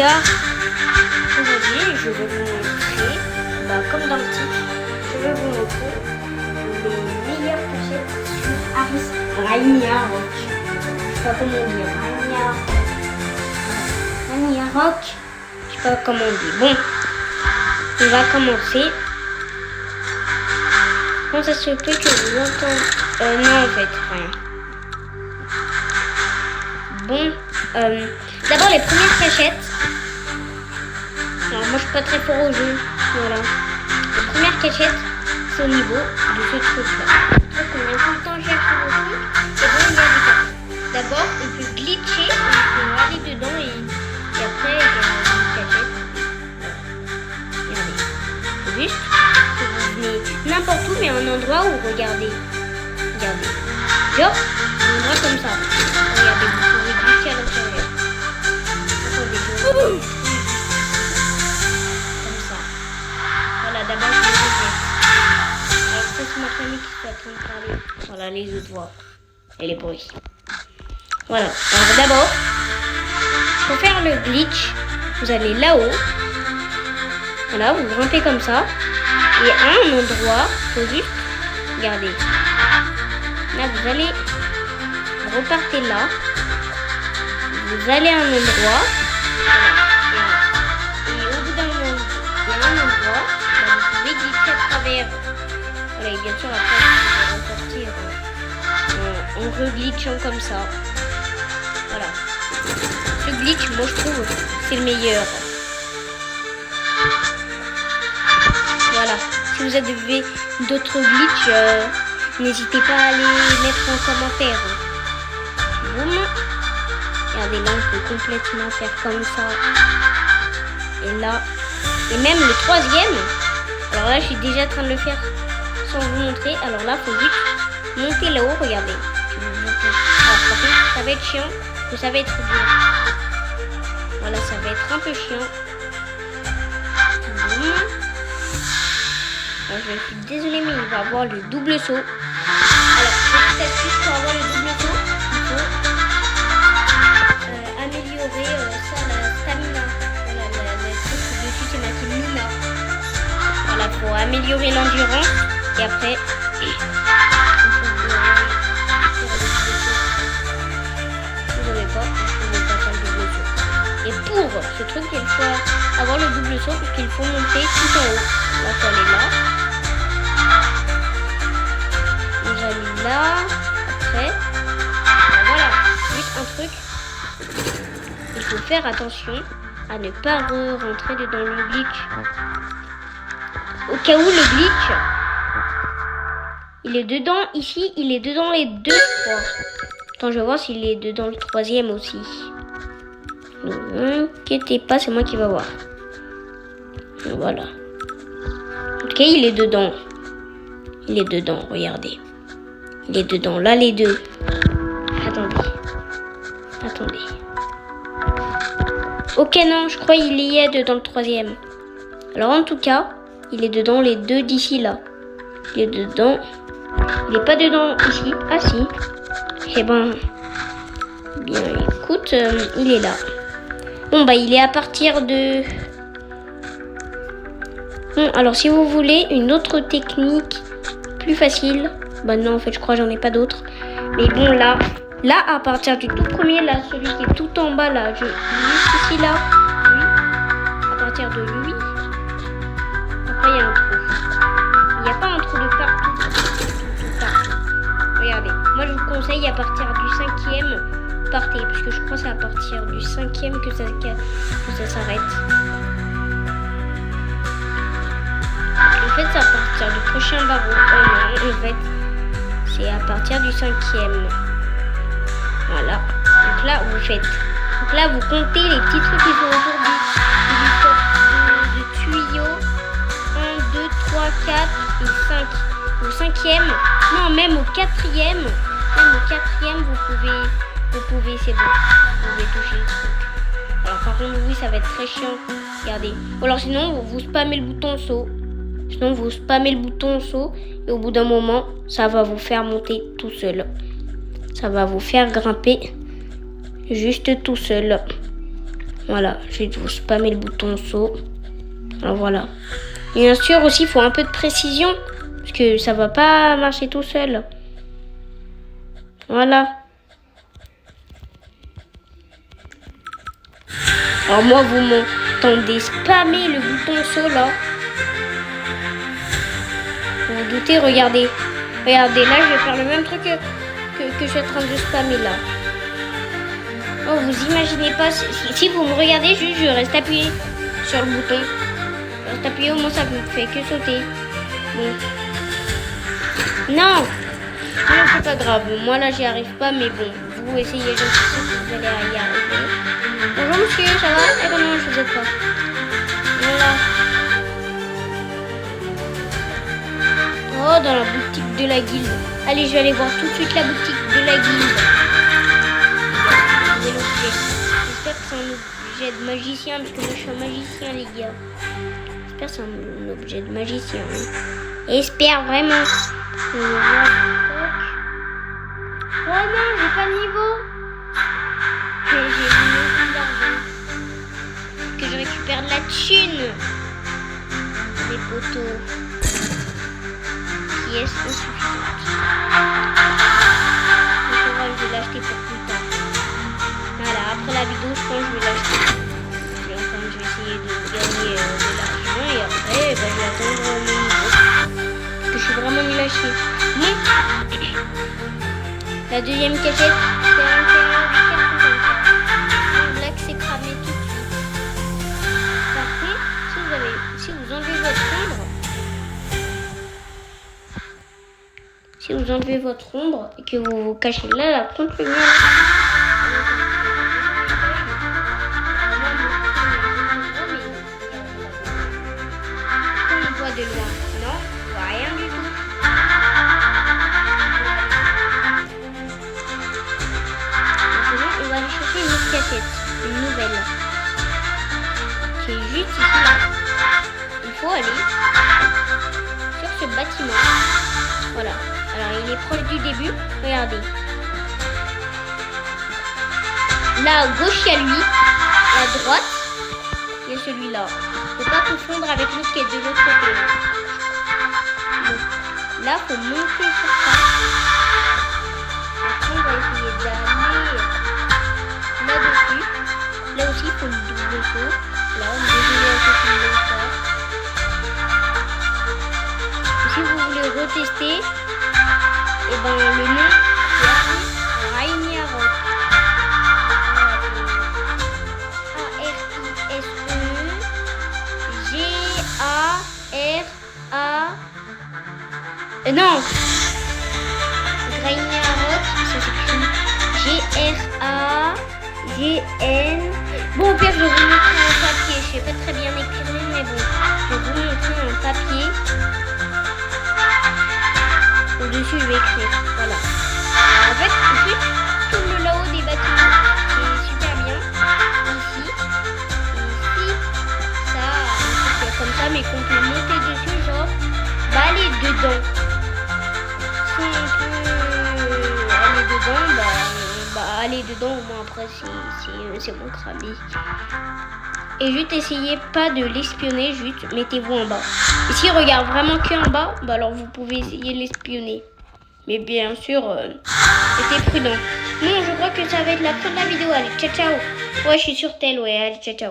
cas, aujourd'hui, je vais vous montrer, comme dans le titre, je vais vous montrer les meilleures cachettes sur Ragnarok. Je sais pas comment on dit, Ragnarok. Je sais pas comment on dit. Bon, on va commencer. Comment ça se fait que vous entendez non, en fait, rien. Bon, d'abord les premières cachettes. Alors moi je suis pas très fort au jeu, voilà. Les premières cachettes, c'est au niveau de ce truc-là. Le truc qu'on a tout le temps cherché au truc, et bon, il y a des cachettes. D'abord, on peut glitcher, on peut aller dedans et après, il y a une cachette. Regardez. Juste, que vous venez n'importe où, mais à un endroit où, regardez. Genre, un endroit comme ça. Regardez, vous pouvez glitcher à l'intérieur. Attendez, comme ça. Voilà, d'abord, je vais vous dire. Alors, ça, c'est ma famille qui est en train de parler. Voilà, les autres voix. Et les bruits. Voilà. Alors, d'abord, pour faire le glitch, vous allez là-haut. Voilà, vous grimpez comme ça. Et à un endroit, il faut juste, regardez. Là, vous allez, vous repartez là. Vous allez à un endroit. Et au bout d'un moment, il y a un endroit. Là, vous pouvez glitcher à travers. Voilà, et bien sûr, après, vous pouvez repartir en reglitchant comme ça. Voilà. Ce glitch, moi, je trouve, c'est le meilleur. Voilà. Si vous avez d'autres glitches, n'hésitez pas à les mettre en commentaire. Boum. Regardez, là, on peut complètement faire comme ça. Et là. Et même le troisième. Alors là, je suis déjà en train de le faire sans vous montrer. Alors là, il faut juste monter là-haut. Regardez. Alors, par contre, ça va être chiant. Mais ça va être dur. Voilà, ça va être un peu chiant. Boum. Alors, je suis désolée, mais il va avoir le double saut. Alors, petite astuce pour avoir le double saut, il faut améliorer la stamina. Voilà, le truc dessus, c'est marqué Luna. Voilà, il faut améliorer l'endurance. Et après, vous n'avez pas faire le double saut. Et pour ce truc, il faut avoir le double saut parce qu'il faut monter tout en haut. Là, il faut aller là. Vous allez là. Après. Voilà. Juste un truc. Il faut faire attention à ne pas rentrer dedans le glitch. Au cas où le glitch, il est dedans ici, il est dedans les deux, je crois. Attends, je vais voir s'il est dedans le troisième aussi. Ne inquiétez pas, c'est moi qui va voir. Voilà. En tout cas, il est dedans. Il est dedans, regardez. Il est dedans, là les deux. Attendez. Ok, non, je crois qu'il y est dedans le troisième. Alors en tout cas, il est dedans les deux d'ici là. Il est dedans. Il n'est pas dedans ici. Ah si. Eh ben. Bien, écoute, il est là. Bon, bah il est à partir de... Bon, alors si vous voulez une autre technique plus facile, bah non en fait je crois j'en ai pas d'autres. Mais bon là à partir du tout premier là, celui qui est tout en bas là, juste ici là, lui, à partir de lui, après il y a un trou. Il n'y a pas un trou de partout. Regardez, moi je vous conseille à partir du 5e, partez, parce que je crois que c'est à partir du 5e que ça s'arrête. En fait, c'est à partir du prochain barreau. Non, en fait, c'est à partir du 5e. Voilà. Donc là, vous faites. Donc là, vous comptez les petits trucs qui sont autour du tuyau. 1, 2, 3, 4 et 5. Au 5e, non, même au 4e. Même au 4e, vous pouvez, c'est bon. Vous pouvez toucher le truc. Alors, par contre, oui, ça va être très chiant. Regardez. Ou alors, sinon, vous spammez le bouton saut. Sinon, vous spammez le bouton saut et au bout d'un moment, ça va vous faire monter tout seul. Ça va vous faire grimper juste tout seul. Voilà, je vais vous spammer le bouton saut. Alors voilà. Et bien sûr aussi, il faut un peu de précision. Parce que ça va pas marcher tout seul. Voilà. Alors moi, vous m'entendez spammer le bouton saut là. Vous vous doutez, regardez. Regardez, là, je vais faire le même truc que je suis en train de spammer là. Oh, vous imaginez pas, si vous me regardez, juste je reste appuyé sur le bouton. Je reste appuyé, au moins ça me fait que sauter. Bon. Non, c'est pas grave. Moi là, j'y arrive pas, mais bon, vous essayez, je sais que vous allez y arriver. Bonjour monsieur, ça va? Eh ben non, je vous aide pas. Voilà. Oh, dans la boutique de la guilde. Allez, je vais aller voir tout de suite la boutique de la guilde. J'espère que c'est un objet de magicien, parce que moi je suis un magicien, les gars. J'espère que c'est un objet de magicien. Hein. Espère vraiment. Oh non, j'ai pas de niveau. J'ai beaucoup d'argent. Que je récupère de la thune. Les poteaux. Qui est insuffisante. Je vais l'acheter pour plus tard. Voilà, après la vidéo, je pense que je vais l'acheter. Je vais essayer de gagner de l'argent et après, je vais attendre mon niveau. Parce que je suis vraiment nul à chier. Mais la deuxième cachette, c'est un carton comme ça. Là que c'est cramé tout de suite. Parfait. Si vous enlevez votre ombre, et que vous vous cachez là, la contre lumière. De loin. Non, je vois rien du tout. Maintenant, on va aller chercher une autre cachette, une nouvelle. Qui est juste ici là. Il faut aller sur ce bâtiment. Voilà. Alors, il est proche du début. Regardez. Là, à gauche, il y a lui. À droite, il y a celui-là. Faut pas confondre avec l'autre qui est de l'autre côté. Donc, là, faut monter sur ça. Après, on va essayer d'aller là-dessus. Là aussi, il faut le double saut. Là, on déroule un peu plus comme ça. Et si vous voulez retester, et ben le nom, c'est Ragnarok. Non, Ragnarok, ça s'écrit G-R-A-G-N. Bon, au pire, je vais vous montrer un papier. Je sais pas très bien écrire, mais bon, je vais vous montrer un papier. Au-dessus, je vais écrire. Voilà. Alors, en fait, tout le là-haut des bâtiments, c'est super bien. Ici, ça, comme ça, mais qu'on peut monter dessus, genre, bah, aller dedans. Si on peut aller dedans, aller dedans, au moins après, c'est mon avis. Et juste essayez pas de l'espionner, juste mettez-vous en bas. Et s'il regarde vraiment qu'en bas, bah alors vous pouvez essayer de l'espionner. Mais bien sûr, soyez prudent. Non, je crois que ça va être la fin de la vidéo. Allez, ciao ciao. Ouais, je suis sur tel, ouais, allez, ciao ciao.